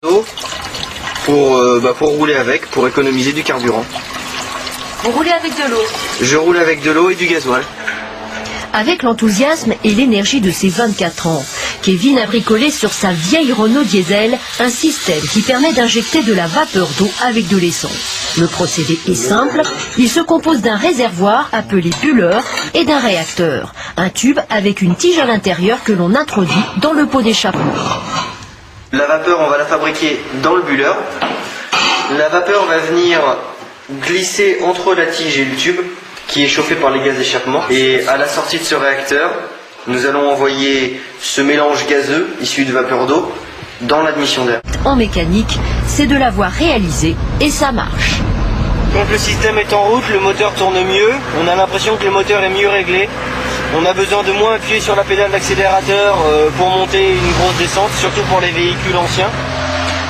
Pour rouler avec, pour économiser du carburant. Vous roulez avec de l'eau? Je roule avec de l'eau et du gasoil. Avec l'enthousiasme et l'énergie de ses 24 ans, Kevin a bricolé sur sa vieille Renault diesel un système qui permet d'injecter de la vapeur d'eau avec de l'essence. Le procédé est simple, il se compose d'un réservoir appelé bulleur et d'un réacteur, un tube avec une tige à l'intérieur que l'on introduit dans le pot d'échappement. La vapeur, on va la fabriquer dans le bulleur. La vapeur va venir glisser entre la tige et le tube qui est chauffé par les gaz d'échappement. Et à la sortie de ce réacteur, nous allons envoyer ce mélange gazeux issu de vapeur d'eau dans l'admission d'air. En mécanique, c'est de l'avoir réalisé et ça marche. Donc le système est en route, le moteur tourne mieux, on a l'impression que le moteur est mieux réglé. On a besoin de moins appuyer sur la pédale d'accélérateur pour monter une grosse descente, surtout pour les véhicules anciens.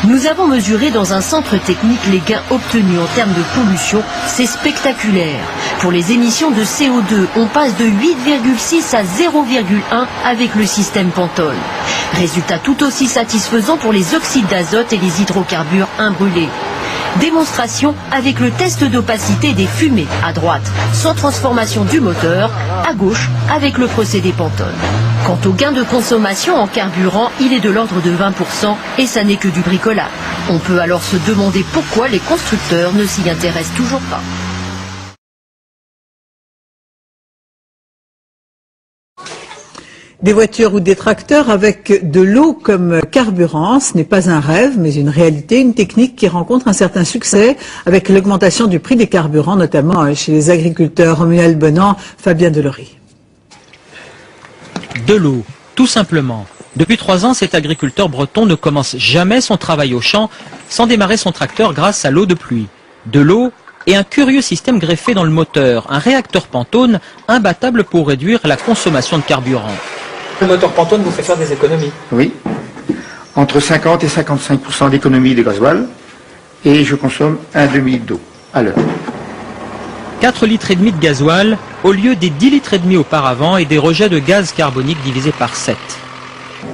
Nous avons mesuré dans un centre technique les gains obtenus en termes de pollution, c'est spectaculaire. Pour les émissions de CO2, on passe de 8,6 à 0,1 avec le système Pantone. Résultat tout aussi satisfaisant pour les oxydes d'azote et les hydrocarbures imbrûlés. Démonstration avec le test d'opacité des fumées à droite, sans transformation du moteur, à gauche avec le procédé Pantone. Quant au gain de consommation en carburant, il est de l'ordre de 20% et ça n'est que du bricolage. On peut alors se demander pourquoi les constructeurs ne s'y intéressent toujours pas. Des voitures ou des tracteurs avec de l'eau comme carburant, ce n'est pas un rêve, mais une réalité, une technique qui rencontre un certain succès avec l'augmentation du prix des carburants, notamment chez les agriculteurs. Romuald Bonan, Fabien Delory. De l'eau, tout simplement. Depuis 3 ans, cet agriculteur breton ne commence jamais son travail au champ sans démarrer son tracteur grâce à l'eau de pluie. De l'eau et un curieux système greffé dans le moteur, un réacteur Pantone imbattable pour réduire la consommation de carburant. Le moteur Pantone vous fait faire des économies? Oui, entre 50 et 55% d'économie de gasoil et je consomme un demi-litre d'eau à l'heure. 4,5 litres de gasoil au lieu des 10,5 litres auparavant et des rejets de gaz carbonique divisés par 7.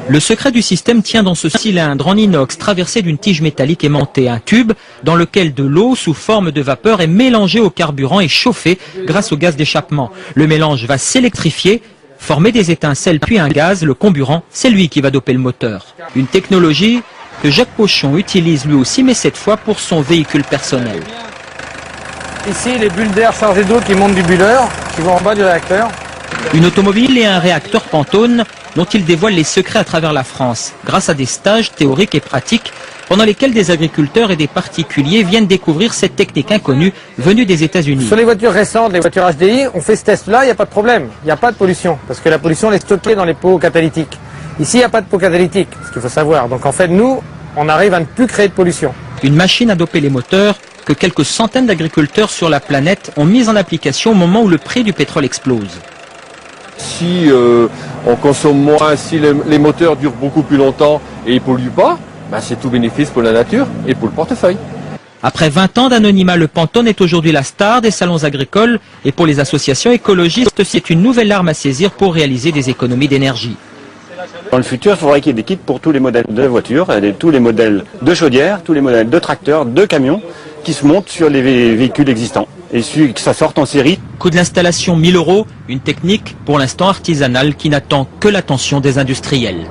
Le secret du système tient dans ce cylindre en inox traversé d'une tige métallique aimantée, un tube dans lequel de l'eau sous forme de vapeur est mélangée au carburant et chauffée grâce au gaz d'échappement. Le mélange va s'électrifier, former des étincelles puis un gaz, le comburant, c'est lui qui va doper le moteur. Une technologie que Jacques Pochon utilise lui aussi, mais cette fois pour son véhicule personnel. Ici, les bulles d'air chargées d'eau qui montent du bulleur, qui vont en bas du réacteur. Une automobile et un réacteur Pantone dont il dévoile les secrets à travers la France, grâce à des stages théoriques et pratiques pendant lesquels des agriculteurs et des particuliers viennent découvrir cette technique inconnue venue des États-Unis. Sur les voitures récentes, les voitures HDI, on fait ce test-là, il n'y a pas de problème. Il n'y a pas de pollution, parce que la pollution elle est stockée dans les pots catalytiques. Ici, il n'y a pas de pot catalytique, ce qu'il faut savoir. Donc en fait, nous, on arrive à ne plus créer de pollution. Une machine à doper les moteurs que quelques centaines d'agriculteurs sur la planète ont mise en application au moment où le prix du pétrole explose. Si on consomme moins, si les moteurs durent beaucoup plus longtemps et ils ne polluent pas, ben c'est tout bénéfice pour la nature et pour le portefeuille. Après 20 ans d'anonymat, le Pantone est aujourd'hui la star des salons agricoles et pour les associations écologistes, c'est une nouvelle arme à saisir pour réaliser des économies d'énergie. Dans le futur, il faudrait qu'il y ait des kits pour tous les modèles de voitures, tous les modèles de chaudières, tous les modèles de tracteurs, de camions qui se montent sur les véhicules existants et que ça sorte en série. Coût de l'installation 1 000 €, une technique pour l'instant artisanale qui n'attend que l'attention des industriels.